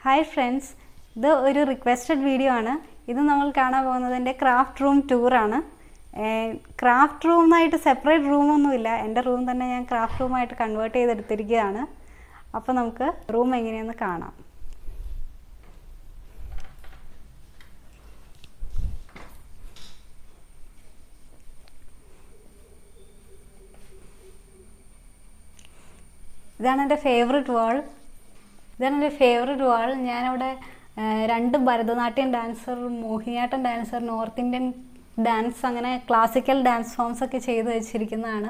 Hi friends, this is a requested video. This is a craft room tour. Craft room is a separate room. My room is a craft room converted. So, we will see the room. This is my favorite wall. This is my favorite wall. I have two Bharatanatyam dancer, Mohiniyattam dancer, North Indian dance, classical dance forms. This is hand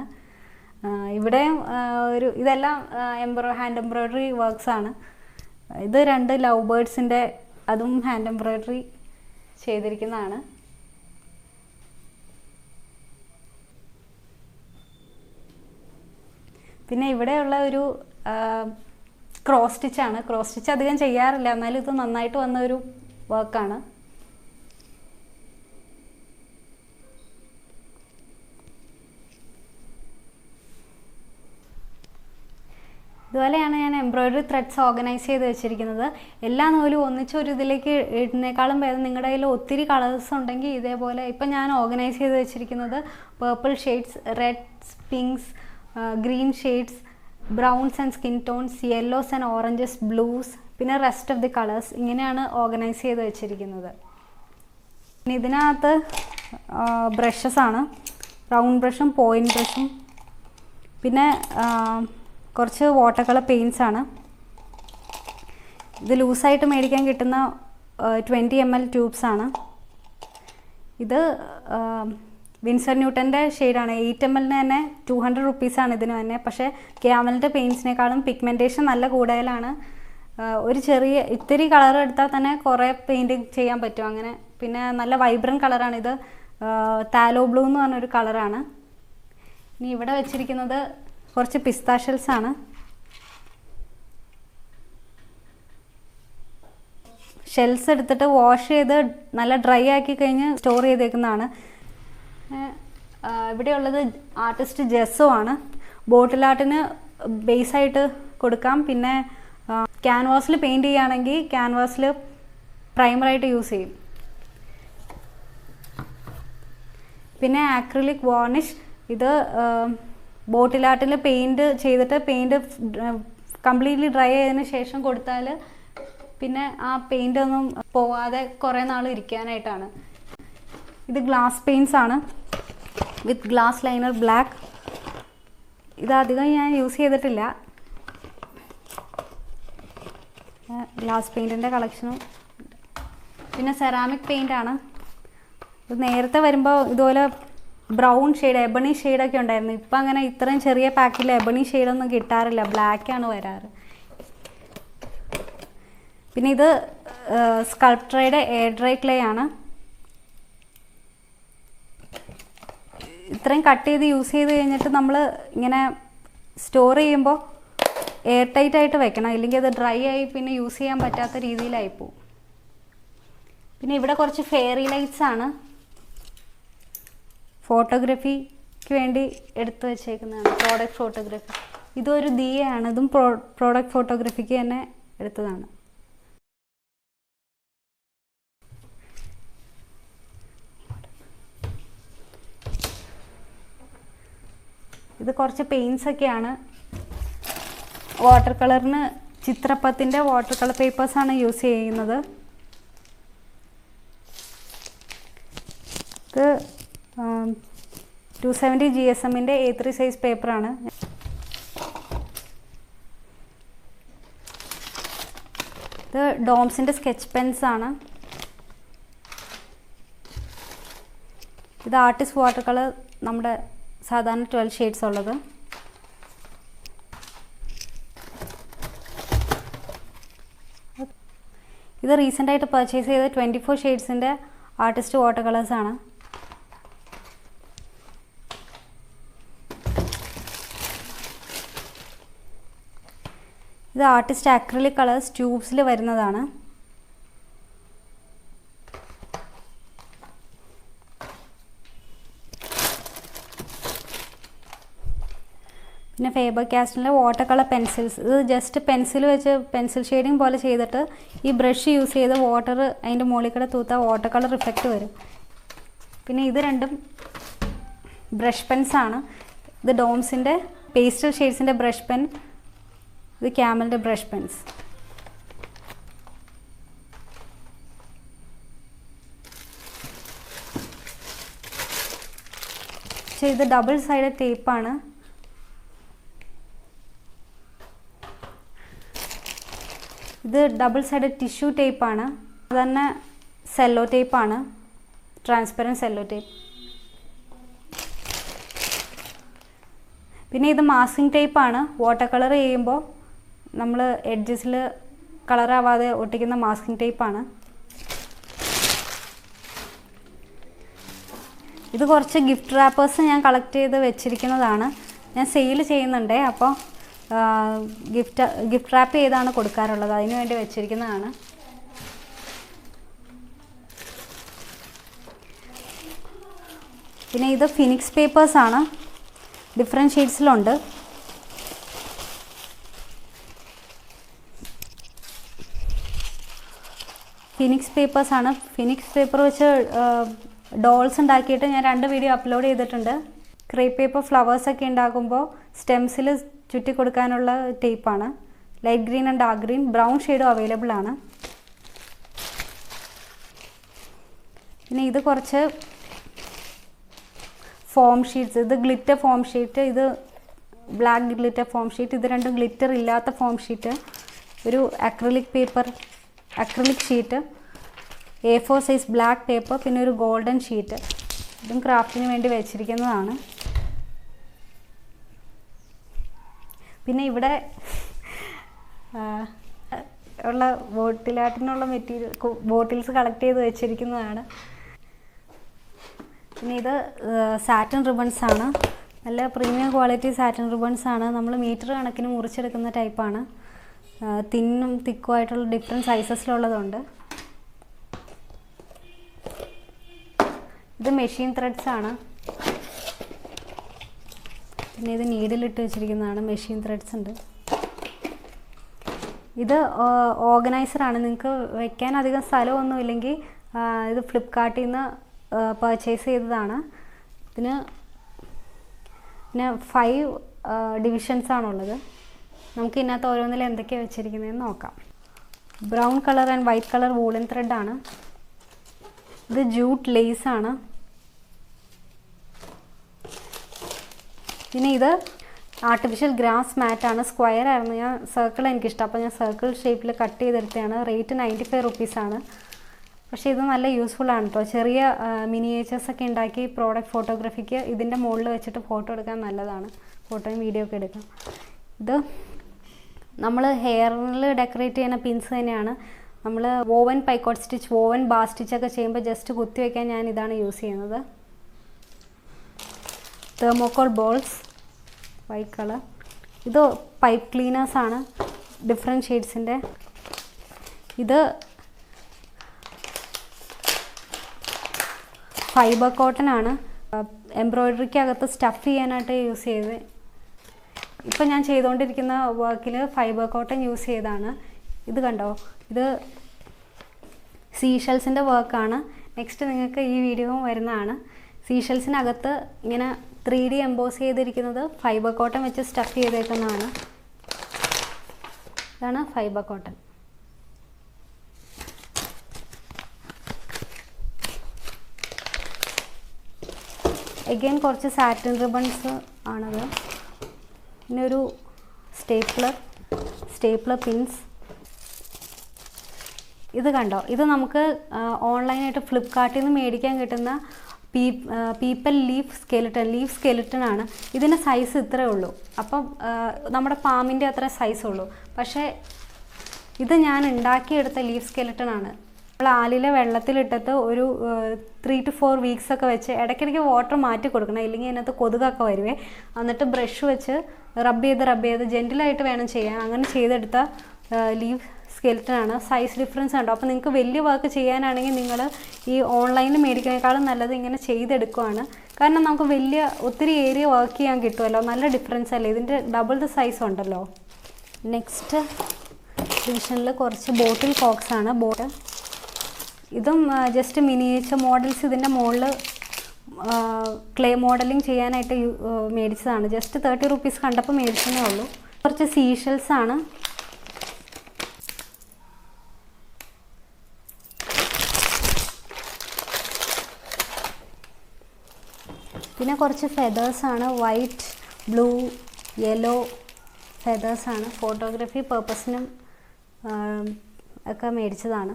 embroidery works. This is two lovebirds hand embroidery. പിന്നെ ഇവിടെയുള്ള ഒരു cross stitch ആണ്. Cross stitch അധികം ചെയ്യാറില്ല, എന്നാലും ഇത് നന്നായിട്ട് വന്ന ഒരു വർക്കാണ്. ഇതുപോലെയാണ് ഞാൻ എംബ്രോയിഡറി ത്രെഡ്സ് ഓർഗനൈസ് ചെയ്ത് വെച്ചിരിക്കുന്നത്. എല്ലാ നൂലും ഒന്നിച്ചൊരു ഇതിലേക്ക് ഇടുന്നേക്കാളും ഭേദം നിങ്ങളുടെ കയ്യിൽ ഒത്തിരി കളേഴ്സ് ഉണ്ടെങ്കിൽ ഇതേപോലെ ഇപ്പം ഞാൻ ഓർഗനൈസ് ചെയ്ത് വെച്ചിരിക്കുന്നത് purple shades, Reds, pinks, green shades, browns and skin tones, yellows and oranges, blues, പിന്നെ rest of the colors ഇങ്ങനെയാണ് ഓർഗനൈസ് ചെയ്ത് വെച്ചിരിക്കുന്നത്. ഇതിനകത്ത് ബ്രഷസ് ആണ്, റൗണ്ട് ബ്രഷും പോയിന്റ് ബ്രഷും പിന്നെ കുറച്ച് വാട്ടർ കളർ പെയിൻറ്റ്സ് ആണ്. ഇത് ലൂസായിട്ട് മേടിക്കാൻ കിട്ടുന്ന 20 ml ട്യൂബ്സ് ആണ്. ഇത് വിൻസർ ന്യൂട്ടൻ്റെ ഷെയ്ഡാണ്. 8 ml തന്നെ 200 റുപ്പീസാണ് ഇതിന് തന്നെ. പക്ഷേ ക്യാമലിൻ്റെ പെയിൻറ്റ്സിനേക്കാളും പിഗ്മെൻറ്റേഷൻ നല്ല കൂടുതലാണ്. ഒരു ചെറിയ ഇത്തിരി കളർ എടുത്താൽ തന്നെ കുറേ പെയിൻറ്റിങ് ചെയ്യാൻ പറ്റും അങ്ങനെ. പിന്നെ നല്ല വൈബ്രൻറ്റ് കളറാണിത്, താലോ ബ്ലൂ എന്ന് പറഞ്ഞൊരു കളറാണ്. ഇനി ഇവിടെ വെച്ചിരിക്കുന്നത് കുറച്ച് പിസ്താ ഷെൽസ് ആണ്. ഷെൽസ് എടുത്തിട്ട് വാഷ് ചെയ്ത് നല്ല ഡ്രൈ ആക്കി കഴിഞ്ഞ് സ്റ്റോർ ചെയ്തേക്കുന്നതാണ്. ഇവിടെയുള്ളത് ആർട്ടിസ്റ്റ് ജെസ്സോ ആണ്. ബോട്ടിൽ ആർട്ടിന് ബേസായിട്ട് കൊടുക്കാം. പിന്നെ ക്യാൻവാസിൽ പെയിൻറ് ചെയ്യുകയാണെങ്കിൽ ക്യാൻവാസിൽ പ്രൈമറായിട്ട് യൂസ് ചെയ്യും. പിന്നെ ആക്രിലിക് വാർണിഷ്, ഇത് ബോട്ടിൽ ആർട്ടിൽ പെയിൻറ് ചെയ്തിട്ട് പെയിൻറ് കംപ്ലീറ്റ്ലി ഡ്രൈ ആയതിനു ശേഷം കൊടുത്താൽ പിന്നെ ആ പെയിൻ്റ് ഒന്നും പോവാതെ കുറേ നാൾ ഇരിക്കാനായിട്ടാണ്. ഇത് ഗ്ലാസ് പെയിൻറ്റ്സ് ആണ് വിത്ത് ഗ്ലാസ് ലൈനർ ബ്ലാക്ക്. ഇതധികം ഞാൻ യൂസ് ചെയ്തിട്ടില്ല. ഗ്ലാസ് പെയിൻറ്റിൻ്റെ കളക്ഷനും. പിന്നെ സെറാമിക് പെയിൻ്റ് ആണ്. ഇത് നേരത്തെ വരുമ്പോൾ ഇതുപോലെ ബ്രൗൺ ഷെയ്ഡ്, എബണി ഷെയ്ഡൊക്കെ ഉണ്ടായിരുന്നു. ഇപ്പം അങ്ങനെ ഇത്രയും ചെറിയ പാക്കിൽ എബണി ഷെയ്ഡൊന്നും കിട്ടാറില്ല, ബ്ലാക്കാണ് വരാറ്. പിന്നെ ഇത് സ്കൾപ്ചറുടെ എയർ ഡ്രൈ ക്ലേ ആണ്. ഇത്രയും കട്ട് ചെയ്ത് യൂസ് ചെയ്ത് കഴിഞ്ഞിട്ട് നമ്മൾ ഇങ്ങനെ സ്റ്റോർ ചെയ്യുമ്പോൾ എയർ ടൈറ്റ് ആയിട്ട് വെക്കണം, ഇല്ലെങ്കിൽ അത് ഡ്രൈ ആയി പിന്നെ യൂസ് ചെയ്യാൻ പറ്റാത്ത രീതിയിലായിപ്പോവും. പിന്നെ ഇവിടെ കുറച്ച് ഫെയറി ലൈറ്റ്സ് ആണ്, ഫോട്ടോഗ്രാഫിക്ക് വേണ്ടി എടുത്തു വെച്ചേക്കുന്നതാണ്, പ്രോഡക്റ്റ് ഫോട്ടോഗ്രാഫി. ഇതൊരു ദിയയാണ്, ഇതും പ്രോഡക്റ്റ് ഫോട്ടോഗ്രാഫിക്ക് തന്നെ എടുത്തതാണ്. ഇത് കുറച്ച് പെയിൻറ്റ്സ് ഒക്കെയാണ്. വാട്ടർ കളറിന് ചിത്രപ്പത്തിൻ്റെ വാട്ടർ കളർ പേപ്പേഴ്സാണ് യൂസ് ചെയ്യുന്നത്. ഇത് 270 GSMൻ്റെ A3 സൈസ് പേപ്പറാണ്. ഇത് ഡോംസിൻ്റെ സ്കെച്ച് പെൻസ് ആണ്. ഇത് ആർട്ടിസ്റ്റ് വാട്ടർ കളർ, നമ്മുടെ സാധാരണ 12 ഷെയ്ഡ്സ് ഉള്ളത്. ഇത് റീസെൻ്റായിട്ട് പർച്ചേസ് ചെയ്ത 24 ഷെയ്ഡ്സിൻ്റെ ആർട്ടിസ്റ്റ് വാട്ടർ കളേഴ്സാണ്. ഇത് ആർട്ടിസ്റ്റ് അക്രിലിക് കളേഴ്സ് ട്യൂബ്സിൽ വരുന്നതാണ്. പിന്നെ ഫേബർ കാസ്റ്റലിൻ്റെ വാട്ടർ കളർ പെൻസിൽസ്. ഇത് ജസ്റ്റ് പെൻസിൽ വെച്ച് പെൻസിൽ ഷെയ്ഡിങ് പോലെ ചെയ്തിട്ട് ഈ ബ്രഷ് യൂസ് ചെയ്ത് വാട്ടർ അതിൻ്റെ മുകളിൽ കൂടെ തൂത്താൽ വാട്ടർ കളർ ഇഫക്റ്റ് വരും. പിന്നെ ഇത് രണ്ടും ബ്രഷ് പെൻസാണ്. ഇത് ഡോംസിൻ്റെ പേസ്റ്റൽ ഷെയ്ഡ്സിൻ്റെ ബ്രഷ് പെൻ, ഇത് ക്യാമലിൻ്റെ ബ്രഷ് പെൻസ്. പക്ഷേ ഇത് ഡബിൾ സൈഡ് ടേപ്പാണ്. ഇത് ഡബിൾ സൈഡ് ടിഷ്യൂ ടേപ്പാണ്. അത് തന്നെ സെല്ലോ ടേപ്പാണ്, ട്രാൻസ്പെറൻറ്റ് സെല്ലോ ടേപ്പ്. പിന്നെ ഇത് മാസ്കിംഗ് ടേപ്പാണ്. വാട്ടർ കളർ ചെയ്യുമ്പോൾ നമ്മൾ എഡ്ജസിൽ കളറാവാതെ ഒട്ടിക്കുന്ന മാസ്കിംഗ് ടേപ്പാണ്. ഇത് കുറച്ച് ഗിഫ്റ്റ് റാപ്പേഴ്സ് ഞാൻ കളക്ട് ചെയ്ത് വെച്ചിരിക്കുന്നതാണ്. ഞാൻ സെയിൽ ചെയ്യുന്നുണ്ട്, അപ്പോൾ ഗിഫ്റ്റ് റാപ്പ് ചെയ്താണ് കൊടുക്കാറുള്ളത്. അതിന് വേണ്ടി വെച്ചിരിക്കുന്നതാണ്. പിന്നെ ഇത് ഫിനിക്സ് പേപ്പേഴ്സാണ്, ഡിഫറെൻറ്റ് ഷെയ്ഡ്സിലുണ്ട്. ഫിനിക്സ് പേപ്പേഴ്സാണ്. ഫിനിക്സ് പേപ്പർ വെച്ച് ഡോൾസ് ഉണ്ടാക്കിയിട്ട് ഞാൻ 2 വീഡിയോ അപ്ലോഡ് ചെയ്തിട്ടുണ്ട്. ക്രേപ്പ് പേപ്പർ ഫ്ലവേഴ്സൊക്കെ ഉണ്ടാക്കുമ്പോൾ സ്റ്റെംസിൽ ചുറ്റി കൊടുക്കാനുള്ള ടേപ്പാണ്. Light green and dark green, brown ഷെയ്ഡും അവൈലബിൾ ആണ്. പിന്നെ ഇത് കുറച്ച് ഫോം ഷീറ്റ്സ്. ഇത് ഗ്ലിറ്റർ ഫോം ഷീറ്റ്, ഇത് ബ്ലാക്ക് ഗ്ലിറ്റർ ഫോം ഷീറ്റ്. ഇത് രണ്ടും ഗ്ലിറ്റർ ഇല്ലാത്ത ഫോം ഷീറ്റ്. ഒരു acrylic paper, acrylic sheet, A4 size black paper, പിന്നെ ഒരു ഗോൾഡൻ ഷീറ്റ്. ഇതും ക്രാഫ്റ്റിന് വേണ്ടി വെച്ചിരിക്കുന്നതാണ്. പിന്നെ ഇവിടെ ഉള്ള ബോട്ടിലാട്ടിനുള്ള ബോട്ടിൽസ് കളക്ട് ചെയ്ത് വെച്ചിരിക്കുന്നതാണ്. പിന്നെ ഇത് സാറ്റിൻ റിബൺസാണ്. നല്ല പ്രീമിയം ക്വാളിറ്റി സാറ്റിൻ റിബൺസാണ്. നമ്മൾ മീറ്റർ കണക്കിന് മുറിച്ചെടുക്കുന്ന ടൈപ്പാണ്. തിന്നും തിക്കും ആയിട്ടുള്ള ഡിഫറെൻറ്റ് സൈസസിലുള്ളതുണ്ട്. ഇത് മെഷീൻ ത്രെഡ്സ് ആണ്. പിന്നെ ഇത് നീഡിലിട്ട് വെച്ചിരിക്കുന്നതാണ്. മെഷീൻ ത്രെഡ്സ് ഉണ്ട്. ഇത് ഓർഗനൈസറാണ്. നിങ്ങൾക്ക് വെക്കാൻ അധികം സ്ഥലമൊന്നും ഇല്ലെങ്കിൽ ഇത് ഫ്ലിപ്കാർട്ടിൽ നിന്ന് പർച്ചേസ് ചെയ്തതാണ്. പിന്നെ 5 ഡിവിഷൻസാണുള്ളത്. നമുക്ക് ഇതിനകത്ത് ഓരോന്നിൽ എന്തൊക്കെയാണ് വെച്ചിരിക്കുന്നതെന്ന് നോക്കാം. Brown colour and white colour woollen ത്രെഡാണ്. ഇത് ജൂട്ട് ലേസാണ്. പിന്നെ ഇത് ആർട്ടിഫിഷ്യൽ ഗ്രാസ് മാറ്റാണ്. സ്ക്വയർ ആയിരുന്നു, ഞാൻ സർക്കിൾ എനിക്കിഷ്ടം, അപ്പോൾ ഞാൻ സർക്കിൾ ഷേപ്പിൽ കട്ട് ചെയ്തെടുത്തതാണ്. റേറ്റ് 95 റുപ്പീസാണ്. പക്ഷേ ഇത് നല്ല യൂസ്ഫുൾ ആണ് കേട്ടോ. ചെറിയ മിനിയേച്ചേഴ്സൊക്കെ ഉണ്ടാക്കി പ്രോഡക്റ്റ് ഫോട്ടോഗ്രാഫിക്ക് ഇതിൻ്റെ മുകളിൽ വെച്ചിട്ട് ഫോട്ടോ എടുക്കാൻ നല്ലതാണ്. ഫോട്ടോയും വീഡിയോ ഒക്കെ എടുക്കാം. ഇത് നമ്മൾ ഹെയറിൽ ഡെക്കറേറ്റ് ചെയ്യുന്ന പിൻസ് തന്നെയാണ്. നമ്മൾ വോവൻ പൈക്കോട്ട് സ്റ്റിച്ച്, വോവൻ ബാർ സ്റ്റിച്ചൊക്കെ ചെയ്യുമ്പോൾ ജസ്റ്റ് കുത്തി വയ്ക്കാൻ ഞാൻ ഇതാണ് യൂസ് ചെയ്യുന്നത്. Thermocol balls, white colour. ഇത് പൈപ്പ് ക്ലീനേഴ്സാണ്, ഡിഫറെൻറ്റ് ഷെയ്ഡ്സിൻ്റെ. ഇത് ഫൈബർ കോട്ടൺ ആണ്. എംബ്രോയ്ഡറിക്കകത്ത് സ്റ്റഫ് ചെയ്യാനായിട്ട് യൂസ് ചെയ്ത്. ഇപ്പം ഞാൻ ചെയ്തുകൊണ്ടിരിക്കുന്ന വർക്കിൽ ഫൈബർ കോട്ടൺ യൂസ് ചെയ്താണ്. ഇത് കണ്ടോ, ഇത് സീഷെൽസിൻ്റെ വർക്കാണ്. നെക്സ്റ്റ് നിങ്ങൾക്ക് ഈ വീഡിയോ വരുന്നതാണ്. സീഷെൽസിനകത്ത് ഇങ്ങനെ 3D എംബോസ് ചെയ്തിരിക്കുന്നത് ഫൈബർ കോട്ടൺ വെച്ച് സ്റ്റഫ് ചെയ്തേക്കുന്നതാണ്. ഇതാണ് ഫൈബർ കോട്ടൺ. എഗെയിൻ കുറച്ച് സാറ്റിൻ റിബൺസ് ആണത്. പിന്നെ ഒരു സ്റ്റേപ്ലർ പിൻസ്. ഇത് കണ്ടോ, ഇത് നമുക്ക് ഓൺലൈനായിട്ട് ഫ്ലിപ്കാർട്ടിൽ നിന്ന് മേടിക്കാൻ കിട്ടുന്ന പീപ്പൽ ലീഫ് സ്കെലിട്ടൺ ആണ്. ഇതിൻ്റെ സൈസ് ഇത്രയേ ഉള്ളൂ. അപ്പം നമ്മുടെ പാമ്പിൻ്റെ അത്ര സൈസുള്ളൂ. പക്ഷേ ഇത് ഞാൻ ഉണ്ടാക്കിയെടുത്ത ലീഫ് സ്കെലിട്ടൺ ആണ്. നമ്മൾ ആലിലെ വെള്ളത്തിലിട്ടിട്ട് ഒരു 3 to 4 വീക്സ് ഒക്കെ വെച്ച് ഇടയ്ക്കിടയ്ക്ക് വാട്ടർ മാറ്റി കൊടുക്കണം, ഇല്ലെങ്കിൽ അതിനകത്ത് കൊതുകൊക്കെ വരുവേ. എന്നിട്ട് ബ്രഷ് വെച്ച് റബ്ബ് ചെയ്ത് ജെൻറ്റിലായിട്ട് വേണം ചെയ്യാൻ. അങ്ങനെ ചെയ്തെടുത്ത ലീഫ് സ്കെലിട്ടൺ ആണ്. സൈസ് ഡിഫറൻസ് ഉണ്ടോ. അപ്പോൾ നിങ്ങൾക്ക് വലിയ വർക്ക് ചെയ്യാനാണെങ്കിൽ നിങ്ങൾ ഈ ഓൺലൈനിൽ മേടിക്കുന്നതിനേക്കാളും നല്ലത് ഇങ്ങനെ ചെയ്തെടുക്കുകയാണ്. കാരണം നമുക്ക് ഒത്തിരി ഏരിയ വർക്ക് ചെയ്യാൻ കിട്ടുമല്ലോ. നല്ല ഡിഫറൻസ് അല്ലേ, ഇതിൻ്റെ ഡബിൾ ദ സൈസ് ഉണ്ടല്ലോ. നെക്സ്റ്റ് ഡിവിഷനിൽ കുറച്ച് ബോട്ടിൽ കോക്സ് ആണ്. ഇതും ജസ്റ്റ് മിനിയേച്ചർ മോഡൽസ് ഇതിൻ്റെ മുകളിൽ ക്ലേ മോഡലിംഗ് ചെയ്യാനായിട്ട് മേടിച്ചതാണ്. ജസ്റ്റ് 30 റുപ്പീസ് കണ്ടപ്പോൾ മേടിച്ചതേ ഉള്ളൂ. കുറച്ച് സീഷൽസ് ആണ്. പിന്നെ കുറച്ച് ഫെദേഴ്സാണ്. വൈറ്റ്, ബ്ലൂ, യെല്ലോ ഫെദേഴ്സാണ്. ഫോട്ടോഗ്രാഫി പർപ്പസിനും ഒക്കെ മേടിച്ചതാണ്.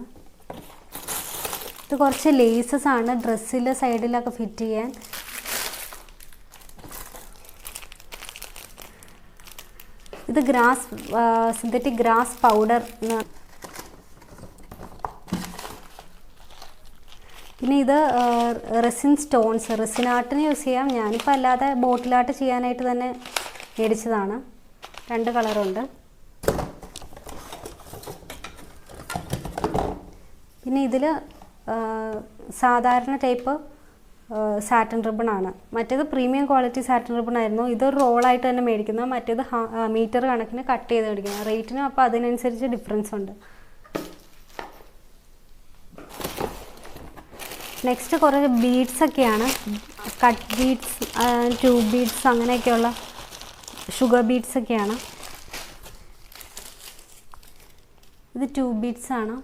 ഇത് കുറച്ച് ലേസസ് ആണ്, ഡ്രസ്സിൽ സൈഡിലൊക്കെ ഫിറ്റ് ചെയ്യാൻ. ഇത് സിന്തറ്റിക് ഗ്രാസ് പൗഡർ. പിന്നെ ഇത് റെസിൻ സ്റ്റോൺസ്, റെസിൻ ആർട്ടിന് യൂസ് ചെയ്യാം. ഞാനിപ്പോൾ അല്ലാതെ ബോട്ടിലായിട്ട് ചെയ്യാനായിട്ട് തന്നെ മേടിച്ചതാണ്. 2 കളറുണ്ട്. പിന്നെ ഇതിൽ സാധാരണ ടൈപ്പ് സാറ്റൻ റിബൺ ആണ്. മറ്റേത് പ്രീമിയം ക്വാളിറ്റി സാറ്റൻ റിബൺ ആയിരുന്നു. ഇതൊരു റോളായിട്ട് തന്നെ മേടിക്കുന്നത്. മറ്റേത് മീറ്റർ കണക്കിന് കട്ട് ചെയ്ത് മേടിക്കുന്നത്. റേറ്റിനും അപ്പോൾ അതിനനുസരിച്ച് ഡിഫറൻസ് ഉണ്ട്. നെക്സ്റ്റ് കുറേ ബീഡ്സൊക്കെയാണ്. കട്ട് ബീഡ്സ്, ട്യൂബ് ബീഡ്സ്, അങ്ങനെയൊക്കെയുള്ള ഷുഗർ ബീഡ്സൊക്കെയാണ്. ഇത് ട്യൂബ് ബീഡ്സാണ്.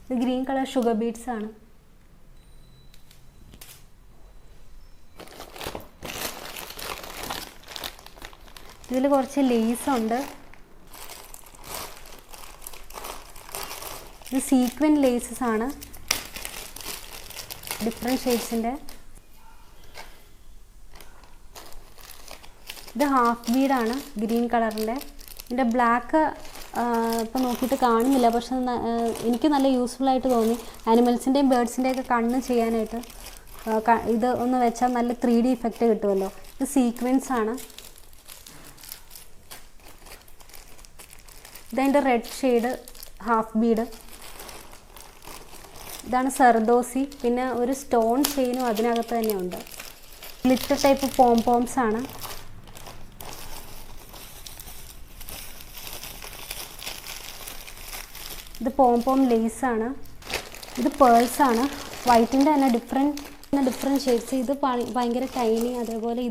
ഇത് ഗ്രീൻ കളർ ഷുഗർ ബീഡ്സ് ആണ്. ഇതിൽ കുറച്ച് ലേസ് ഉണ്ട്. ഇത് സീക്വൻ ലേസസ് ആണ്, ഡിഫറെൻറ്റ് ഷെയ്ഡ്സിൻ്റെ. ഇത് ഹാഫ് ബീഡാണ്, ഗ്രീൻ കളറിൻ്റെ. ഇതിൻ്റെ ബ്ലാക്ക് ഇപ്പം നോക്കിയിട്ട് കാണുന്നില്ല, പക്ഷെ എനിക്ക് നല്ല യൂസ്ഫുള്ളായിട്ട് തോന്നി. ആനിമൽസിൻ്റെയും ബേർഡ്സിൻ്റെയൊക്കെ കണ്ണ് ചെയ്യാനായിട്ട് ഇത് ഒന്ന് വെച്ചാൽ നല്ല 3D ഇഫക്റ്റ് കിട്ടുമല്ലോ. ഇത് സീക്വൻസ് ആണ്. ഇതതിൻ്റെ റെഡ് ഷെയ്ഡ് ഹാഫ് ബീഡ്. ഇതാണ് സർദോസി. പിന്നെ ഒരു സ്റ്റോൺ ചെയിനും അതിനകത്ത് തന്നെയുണ്ട്. ഗ്ലിറ്റർ ടൈപ്പ് പോംപോംസ് ആണ്. ഇത് പോംപോം ലേസാണ്. ഇത് പേൾസാണ്. വൈറ്റിൻ്റെ തന്നെ ഡിഫറെൻറ്റ് ഷെയ്ഡ്സ്. ഇത് ഭയങ്കര ടൈനി, അതേപോലെ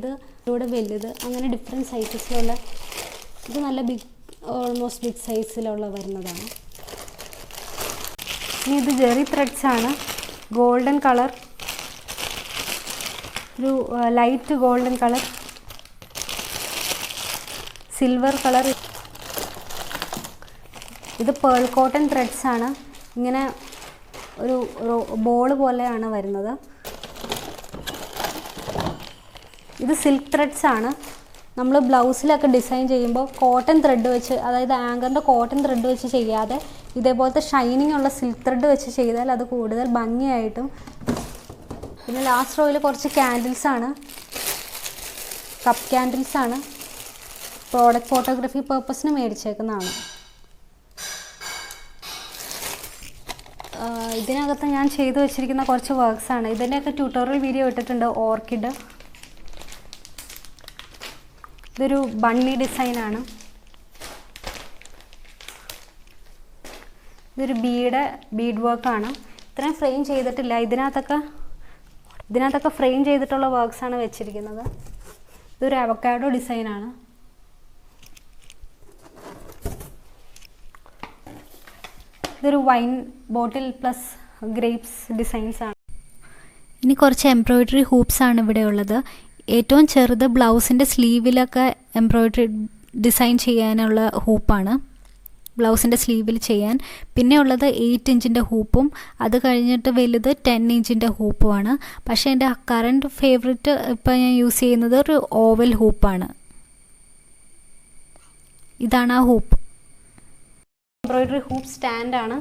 ഇവിടെ വലുത്, അങ്ങനെ ഡിഫറെൻറ്റ് സൈസസിലുള്ള. ഇത് നല്ല ഓൾമോസ്റ്റ് ബിഗ് സൈസിലുള്ള വരുന്നതാണ്. ഇനി ഇത് ജെറി ത്രെഡ്സ് ആണ്. ഗോൾഡൻ കളർ, ഒരു light golden colour, silver colour. ഇത് പേൾ കോട്ടൺ ത്രെഡ്സ് ആണ്. ഇങ്ങനെ ഒരു ബോൾ പോലെയാണ് വരുന്നത്. ഇത് സിൽക്ക് ത്രെഡ്സ് ആണ്. നമ്മൾ ബ്ലൗസിലൊക്കെ ഡിസൈൻ ചെയ്യുമ്പോൾ കോട്ടൺ ത്രെഡ് വെച്ച്, അതായത് ആങ്കറിൻ്റെ കോട്ടൺ ത്രെഡ് വെച്ച് ചെയ്യാതെ ഇതേപോലത്തെ ഷൈനിങ് ഉള്ള സിൽക്ക് ത്രെഡ് വെച്ച് ചെയ്താൽ അത് കൂടുതൽ ഭംഗിയായിട്ടും. പിന്നെ ലാസ്റ്റ് റോയിൽ കുറച്ച് ക്യാൻഡിൽസ് ആണ്, കപ്പ് ക്യാൻഡിൽസ് ആണ്. പ്രോഡക്റ്റ് ഫോട്ടോഗ്രാഫി പർപ്പസിന് മേടിച്ചേക്കുന്നതാണ്. ഇതിനകത്ത് ഞാൻ ചെയ്തു വെച്ചിരിക്കുന്ന കുറച്ച് വർക്ക്സാണ്. ഇതിൻ്റെയൊക്കെ ട്യൂട്ടോറിയൽ വീഡിയോ ഇട്ടിട്ടുണ്ട്. ഓർക്കിഡ്, ഇതൊരു ബണ്ണി ഡിസൈനാണ്. ഇതൊരു ബീഡ് വർക്കാണ്. ഇത്രയും ഫ്രെയിം ചെയ്തിട്ടില്ല. ഇതിനകത്തൊക്കെ ഫ്രെയിം ചെയ്തിട്ടുള്ള വർക്ക്സാണ് വെച്ചിരിക്കുന്നത്. ഇതൊരു അവക്കാഡോ ഡിസൈനാണ്. ഇതൊരു വൈൻ ബോട്ടിൽ പ്ലസ് ഗ്രേപ്സ് ഡിസൈൻസ് ആണ്. ഇനി കുറച്ച് എംബ്രോയ്ഡറി ഹൂപ്സ് ആണ് ഇവിടെ ഉള്ളത്. ഏറ്റവും ചെറുത് ബ്ലൗസിൻ്റെ സ്ലീവിലൊക്കെ എംബ്രോയ്ഡറി ഡിസൈൻ ചെയ്യാനുള്ള ഹൂപ്പാണ്, ബ്ലൗസിൻ്റെ സ്ലീവിൽ ചെയ്യാൻ. പിന്നെ ഉള്ളത് 8 ഇഞ്ചിൻ്റെ ഹൂപ്പും, അത് കഴിഞ്ഞിട്ട് വലുത് 10 ഇഞ്ചിൻ്റെ ഹൂപ്പുമാണ്. പക്ഷേ എൻ്റെ കറണ്ട് ഫേവറേറ്റ് ഇപ്പോൾ ഞാൻ യൂസ് ചെയ്യുന്നത് ഒരു ഓവൽ ഹൂപ്പാണ്. ഇതാണ് ആ ഹൂപ്പ്. എംബ്രോയ്ഡറി ഹൂപ്പ് സ്റ്റാൻഡാണ്.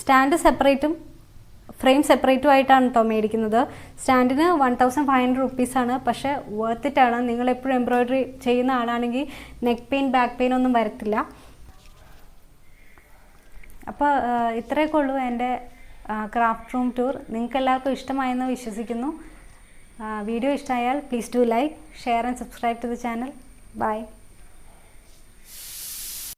സ്റ്റാൻഡ് സെപ്പറേറ്റും ഫ്രെയിം സെപ്പറേറ്റും ആയിട്ടാണ് കേട്ടോ മേടിക്കുന്നത്. സ്റ്റാൻഡിന് 1500 റുപ്പീസാണ്. പക്ഷേ വർത്ത് ഇറ്റാണ്. നിങ്ങൾ എപ്പോഴും എംബ്രോയ്ഡറി ചെയ്യുന്ന ആളാണെങ്കിൽ നെക്ക് പെയിൻ, ബാക്ക് പെയിൻ ഒന്നും വരത്തില്ല. അപ്പോൾ ഇത്രയൊക്കെ ഉള്ളൂ എൻ്റെ ക്രാഫ്റ്റ് റൂം ടൂർ. നിങ്ങൾക്ക് എല്ലാവർക്കും ഇഷ്ടമായെന്ന് വിശ്വസിക്കുന്നു. വീഡിയോ ഇഷ്ടമായാൽ please do like, share and subscribe to the channel. By.